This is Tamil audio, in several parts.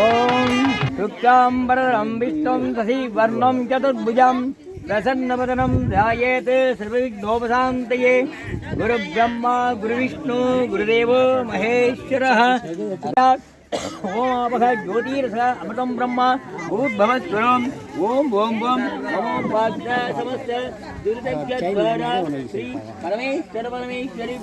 ओम शुक्लांबरधरं विष्णुं शशिवर्णं चतुर्भुजं प्रसन्नवदनं ध्यायेत् सर्वविघ्नोपशान्तये गुरुब्रह्मा गुरुविष्णु गुरुदेवो महेश्वरः। ओम आपः ज्योतिरस अमृतं ब्रह्म भूद्भवस्वरम् ओम ओम ओम ओम पाद्र समस्त दुर्दक्षद्वारा श्री परमेश्वर परमेश्वरी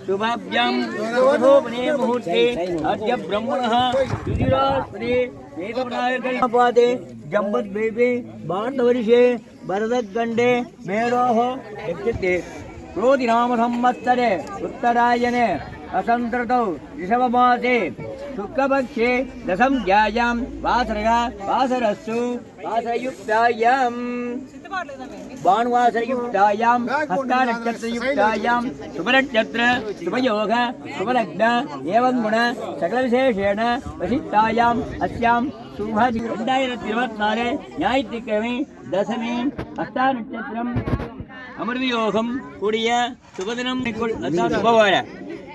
शुभाभ्यां शोभोपने मुहूर्ते अद्य ब्रह्मणः युधिरास्पदे वेदपदायकल्पादे जम्बद्वीपे भारतवर्षे भरतखण्डे मेरोः यच्छते क्रोधिनाम संवत्सरे उत्तरायणे असंतृतौ ऋषभमासे शुक्लपक्षे दशम्यायां वासरस्तु वासरयुक्तायां भानुवासरयुक्तायां हस्तानक्षत्रयुक्तायां शुभनक्षत्र शुभयोग शुभलग्न एवं गुण सकलविशेषेण वसिष्ठायाम् अस्यां शुभादि 2024 ஞாயிற்றுக்கிழமை தசமி ஹஸ்தாநட்சத்திரம் அமிர்தயோகம் கூடிய சுபதினம் சுபவார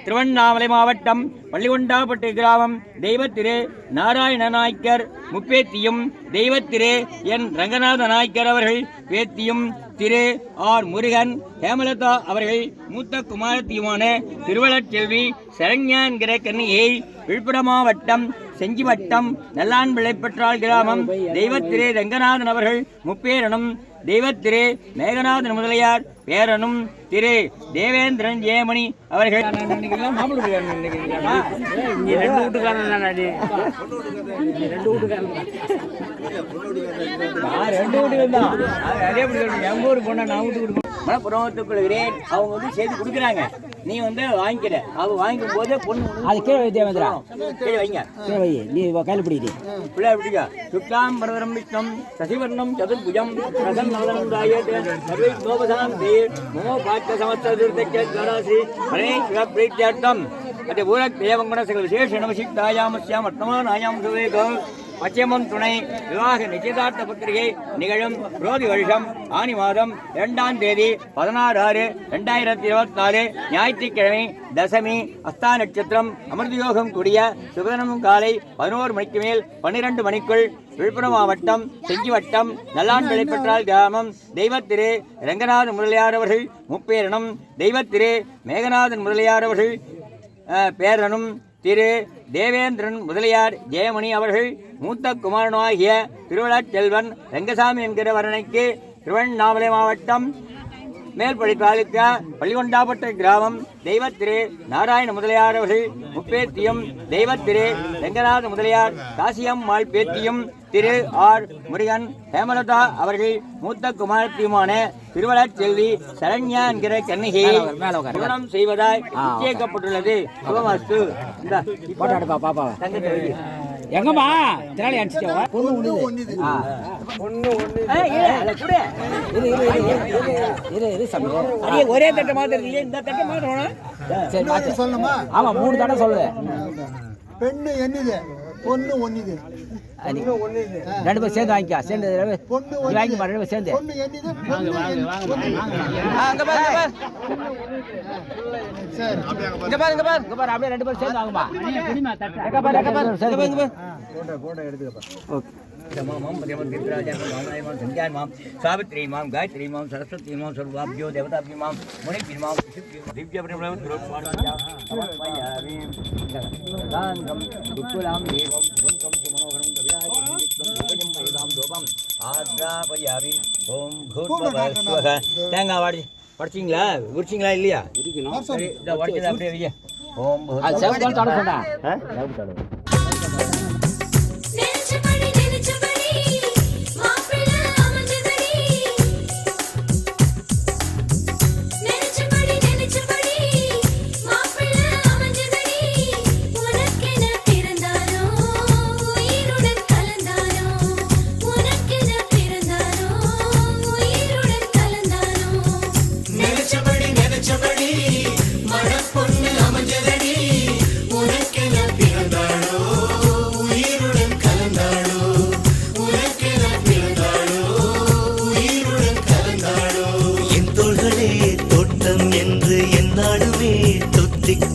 திருவண்ணாமலை மாவட்டம் பள்ளிகொண்டாப்பட்டு கிராமம் தெய்வத்திரு நாராயண நாய்க்கர் முப்பேத்தியும் தெய்வத்திரு என் ரங்கநாத நாய்க்கர் அவர்கள் பேத்தியும் திரு ஆர் முருகன் ஹேமலதா அவர்கள் மூத்த குமாரத்தியுமான திருவள்ளச்செல்வி சரண்யா என்கிற கன்னியை விழுப்புரம் மாவட்டம் செஞ்சி வட்டம் நல்லான்பிள்ளைப்பற்றால் கிராமம் தெய்வத்திரு ரங்கநாதன் அவர்கள் முப்பேரனும் தெய்வத்திரு மேகநாதன் முதலியார் பேரனும் திரு தேவேந்திரன் ஜெயமணி அவர்கள் மனப்புறத்துக்குள்கிறேன். அவங்க வந்து செய்து கொடுக்குறாங்க, நீ வந்து வாங்கிக்கிற. அவங்க வாங்கிக்கும் போது பொண்ணு அது கீழே தேவேந்திரா கீழே வைங்க, கீழே வை, நீ கையில் பிடிக்கிது பிள்ளை பிடிக்கா. சுக்லாம் பரதரம் விஷ்ணம் சசிவர்ணம் சதுர்புஜம் பிரசன் நவதனம் தாயேத் சர்வை கோபசாம் தேர் மமோ பாட்ட சமஸ்தூர்த்தராசி பரமேஸ்வர பிரீத்யார்த்தம் அத்தை ஊரக் தேவங்குண சகல விசேஷ நமசிக்தாயாமஸ்யாம் அர்த்தமானாயாம் சுவேகம் பச்சைமன் துணை விவாக நிச்சயதார்த்த பத்திரிகை நிகழும் புரோதி வருஷம் ஆனி மாதம் 2ஆம் தேதி 16/6/2024 ஞாயிற்றுக்கிழமை தசமி அஸ்தா நட்சத்திரம் அமிர்தயோகம் கூடிய சுபதினம் காலை 11 மணிக்கு மேல் 12 மணிக்குள் விழுப்புரம் மாவட்டம் செஞ்சி வட்டம் நல்லான்பிள்ளைப்பற்றால் கிராமம் தெய்வத்திரு ரங்கநாதன் முதலியார் அவர்கள் முப்பேரனும் தெய்வத்திரு மேகநாதன் முதலியார் அவர்கள் பேரனும் திரு தேவேந்திரன் முதலியார் ஜெயமணி அவர்கள் மூத்த குமாரனாகிய திருவள்ளச்செல்வன் ரங்கசாமி என்கிற வர்ணனைக்கு திருவண்ணாமலை மாவட்டம் மேல்படி தாலுக்கா பள்ளிகொண்டாப்பட்டு கிராமம் தெய்வத்திரு நாராயண முதலியார் அவர்கள் முப்பேத்தியும் தெய்வத்திரு ரங்கநாத முதலியார் காசியம்மாள் பேத்தியும் திரு ஆர் முருகன் ஹேமலதா அவர்கள் மூத்த குமாரத்தியுமான திருவள்ளச்செல்வி சரண்யா என்கிற கன்னிகையை திருமணம் செய்வதாய் நிச்சயிக்கப்பட்டுள்ளது. சுபமஸ்து. பாப்பா எங்கம்மா திராளி அடிச்சிட்டா பொண்ணு ஒரே தட்ட மாதிரி இல்லையே, இந்த தட்ட மாதிரி சொல்லணுமா? ஆமா 3 தடவை சொல்லு. பெண்ணு என்னது பொண்ணு ஒண்ணுது, 2 பேர் சேர்ந்து வாங்கிக்கா. சேர்ந்து வாங்கி 2 பேர் சேர்ந்து அப்படியே 2 பேர் சேர்ந்து வாங்குமா. सावित्री माम गायत्री माम सरस्वती माम सर्वाभ्यो देवताभ्यो माम मुनिभ्यो माम दिव्य दुक्कुलाम देवम गुंतम मनोहरम कविराजं परिदाम दोपम आद्रापयामि ओम भूर्भुवः தேங்காய் வாடி படிச்சீங்களா உரிச்சீங்களா இல்லையா? சரி இத வடிச்சத அப்படியே வைங்க. ஓம் அது சேவல் தட சொன்னா சேவல் தட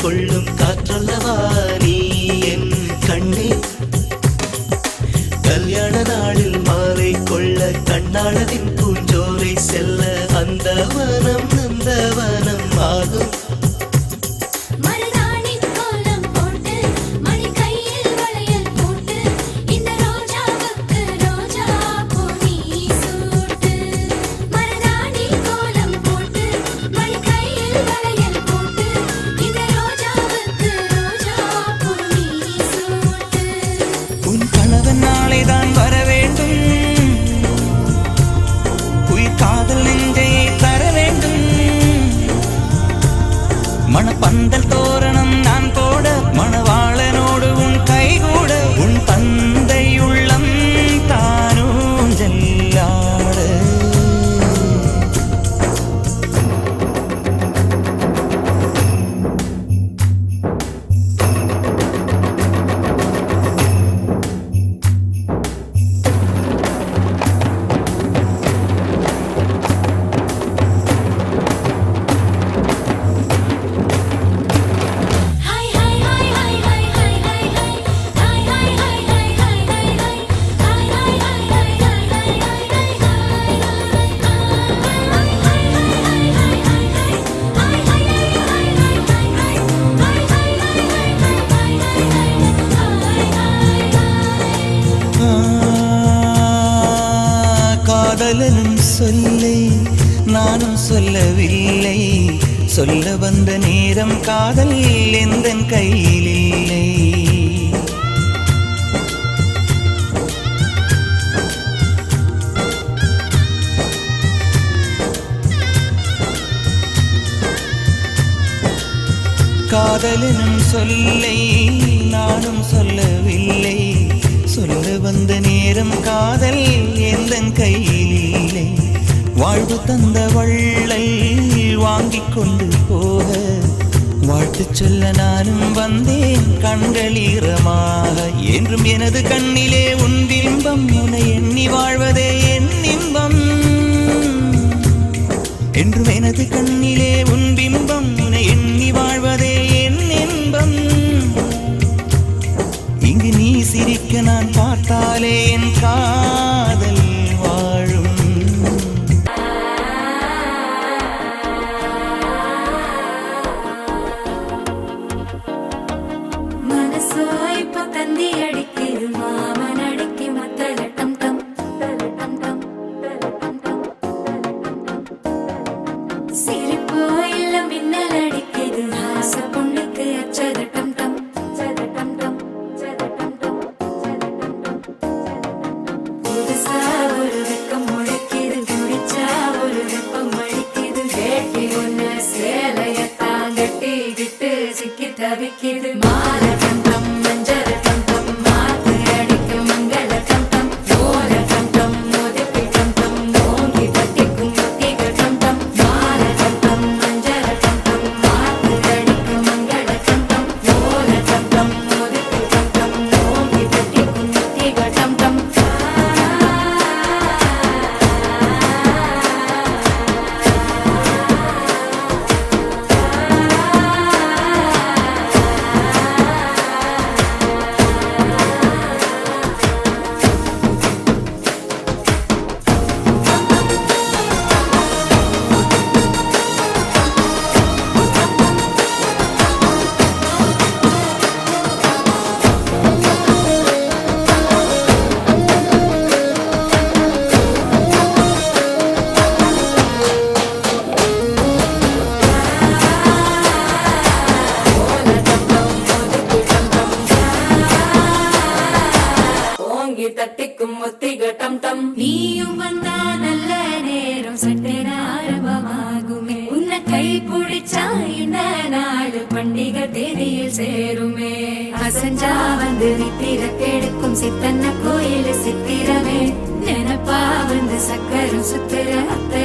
கொள்ளும் காற்றல்லவா நீ என் கண்ணே பந்தல் தோரணம் நான் போட மணவாளனோடு உன் கைகூட உன் தந்தை உள்ளம் தானும் ஜல்லாட காதலனும் சொல்லை நானும் சொல்லவில்லை சொல்ல வந்த நேரம் காதல் எந்தன் கையில் இல்லை காதலனும் சொல்லை நானும் சொல்லவில்லை சொல்ல வந்த நேரம் காதல் எந்தன் கையில் இல்லை வாழ்வு தந்த வள்ளல் வாங்கிக் கொண்டு போக வாழ்த்து சொல்ல நானும் வந்தேன் கண்களீரமாக என்றும் எனது கண்ணிலே உன் பிம்பம் உன்னை எண்ணி வாழ்வதே என் இன்பம் என்றும் எனது கண்ணிலே உன் பிம்பம் உன்னை எண்ணி வாழ்வதே என் இன்பம் இங்கு நீ சிரிக்க நான் பார்த்தாலே என் காதல் வாழும் மனசோ இப்ப தந்தி அடிக்குது மாமன் அடிக்கு மத்தள டம் டம் டம் டம் சிரிப்போ இல்ல மின்னல் அடிக்குது ஆச பொண்ணுக்கு அச்சத டம் டம் டம் டம் புதுசா ஒரு வெக்கம் முளைக்குது குடிச்சா ஒரு வெப்பம் அடிக்குது வேட்டி ஒண்ணு சேலையத்தான் கட்டிக்கிட்டு சிக்கி தவிக்குது மால டம் டம் மஞ்சள் டம் டம் மாத்து அடிக்கும் மங்கள டம் டம் ஓல டம் டம் மோதிப்பி டம் டம் ஓங்கி பட்டிக்கும் முத்திக டம் டம் மால டம் டம் மஞ்சள் டம் டம் மாத்து அடிக்கும் மங்கள டம் டம் ஓல டம் டம் மோதிப்பி டம் டம் ஓங்கி பட்டிக்கும் முத்திக டம் டம் ஓங்கி தட்டிக்கும் முத்திக டம் டம் நீயும் வந்தா நல்ல நேரம் சட்டென ஆரம்பமாகுமே உன்னை கை பிடிச்சா இந்த நாடு பண்டிகை தேதியில் சேருமே அசஞ்சா வந்து நித்திர கெடுக்கும் சித்தன்ன கோயில் சித்திரமே நினைப்பா வந்து சக்கரம் சுத்துற அத்த